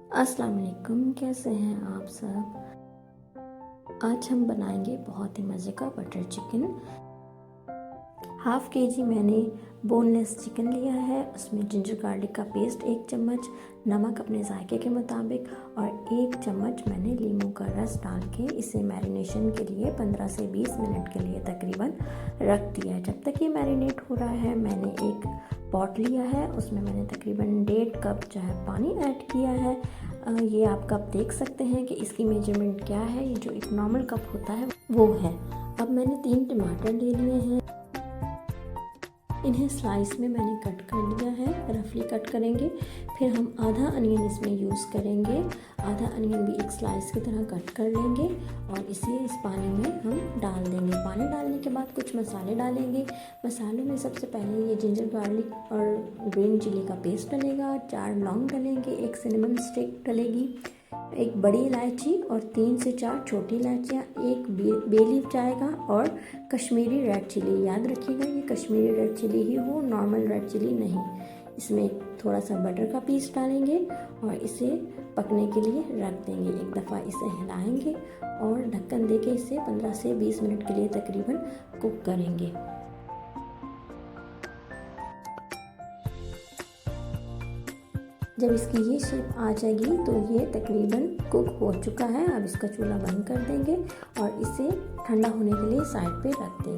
अस्सलाम वालेकुम, कैसे हैं आप सब। आज हम बनाएंगे बहुत ही मज़े का बटर चिकन। हाफ़ के जी मैंने बोनलेस चिकन लिया है। उसमें जिंजर गार्लिक का पेस्ट 1 चम्मच, नमक अपने जायके के मुताबिक और 1 चम्मच मैंने लीमू का रस डाल के इसे मैरिनेशन के लिए 15 से 20 मिनट के लिए तकरीबन रख दिया है। जब तक ये मैरिनेट हो रहा है मैंने एक पॉट लिया है, उसमें मैंने तकरीबन 1.5 कप जो है पानी ऐड किया है। ये आप कप देख सकते हैं कि इसकी मेजरमेंट क्या है। ये जो एक नॉर्मल कप होता है वो है। अब मैंने 3 टमाटर ले लिए हैं, इन्हें स्लाइस में मैंने कट कर लिया है, रफली कट करेंगे। फिर हम आधा अनियन इसमें यूज़ करेंगे, आधा अनियन भी एक स्लाइस की तरह कट कर लेंगे और इसे इस पानी में हम डाल देंगे। पानी डालने के बाद कुछ मसाले डालेंगे। मसालों में सबसे पहले ये जिंजर गार्लिक और ग्रीन चिली का पेस्ट डलेगा, 4 लौंग डलेंगे, 1 सिनेमन स्टिक डलेगी, 1 बड़ी इलायची और 3 से 4 छोटी इलायचियाँ, 1 बे लीफ जाएगा और कश्मीरी रेड चिली। याद रखिएगा ये कश्मीरी रेड चिली ही हो, नॉर्मल रेड चिली नहीं। इसमें थोड़ा सा बटर का पीस डालेंगे और इसे पकने के लिए रख देंगे। एक दफ़ा इसे हिलाएंगे और ढक्कन देके इसे 15 से 20 मिनट के लिए तकरीबन कुक करेंगे। जब इसकी ये शेप आ जाएगी तो ये तकरीबन कुक हो चुका है। अब इसका चूल्हा बंद कर देंगे और इसे ठंडा होने के लिए साइड पे रख देंगे।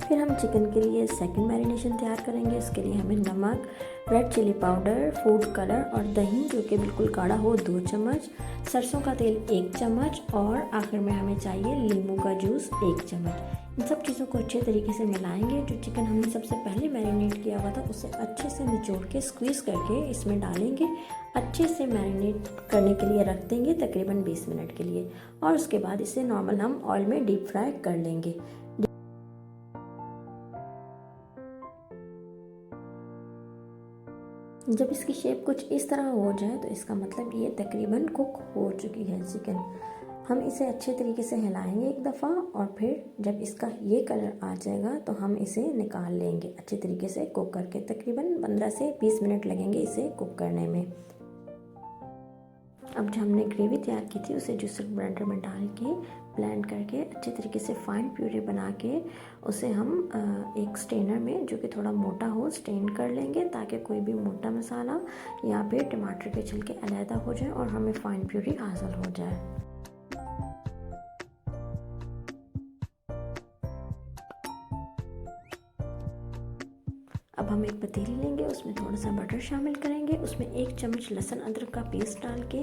फिर हम चिकन के लिए सेकंड मैरिनेशन तैयार करेंगे। इसके लिए हमें नमक, red chilli powder, food colour और दही जो कि बिल्कुल गाढ़ा हो 2 चम्मच, सरसों का तेल 1 चम्मच और आखिर में हमें चाहिए लीमू का जूस 1 चम्मच। इन सब चीज़ों को अच्छे तरीके से मिलाएंगे। जो चिकन हमने सबसे पहले मैरिनेट किया हुआ था उसे अच्छे से निचोड़ के स्क्वीज़ करके इसमें डालेंगे। अच्छे से मैरिनेट करने के लिए रख देंगे तकरीबन 20 मिनट के लिए और उसके बाद इसे नॉर्मल हम ऑयल में डीप फ्राई कर लेंगे। जब इसकी शेप कुछ इस तरह हो जाए तो इसका मतलब ये तकरीबन कुक हो चुकी है चिकन। हम इसे अच्छे तरीके से हिलाएंगे एक दफ़ा और फिर जब इसका ये कलर आ जाएगा तो हम इसे निकाल लेंगे अच्छे तरीके से कुक करके। तकरीबन 15 से 20 मिनट लगेंगे इसे कुक करने में। अब जो हमने ग्रेवी तैयार की थी उसे जूसर ब्लेंडर में डाल के ब्लेंड करके अच्छे तरीके से फाइन प्यूरी बना के उसे हम एक स्ट्रेनर में जो कि थोड़ा मोटा हो स्ट्रेन कर लेंगे ताकि कोई भी मोटा मसाला या फिर टमाटर के छिलके अलहदा हो जाए और हमें फाइन प्यूरी हासिल हो जाए। अब हम एक पतीली लेंगे, उसमें थोड़ा सा बटर शामिल करेंगे, उसमें 1 चम्मच लहसुन अदरक का पेस्ट डाल के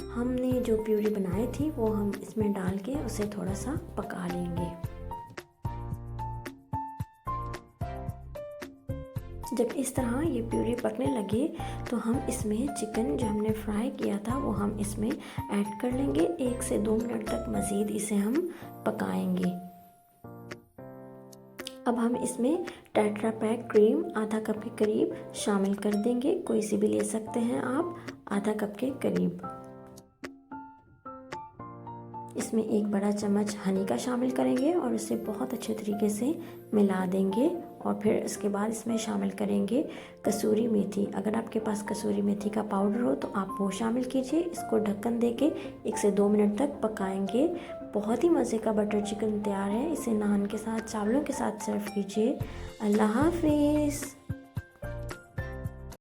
हमने जो प्यूरी बनाई थी वो हम इसमें डाल के उसे थोड़ा सा पका लेंगे। जब इस तरह ये प्यूरी पकने लगे तो हम इसमें चिकन जो हमने फ्राई किया था वो हम इसमें ऐड कर लेंगे। 1 से 2 मिनट तक मज़ीद इसे हम पकाएंगे। अब हम इसमें टेट्रा पैक क्रीम आधा कप के करीब शामिल कर देंगे, कोई सी भी ले सकते हैं आप, आधा कप के करीब। इसमें 1 बड़ा चम्मच हनी का शामिल करेंगे और इसे बहुत अच्छे तरीके से मिला देंगे और फिर इसके बाद इसमें शामिल करेंगे कसूरी मेथी। अगर आपके पास कसूरी मेथी का पाउडर हो तो आप वो शामिल कीजिए। इसको ढक्कन देके 1 से 2 मिनट तक पकाएंगे। बहुत ही मज़े का बटर चिकन तैयार है। इसे नान के साथ, चावलों के साथ सर्व कीजिए। अल्लाह हाफिज़।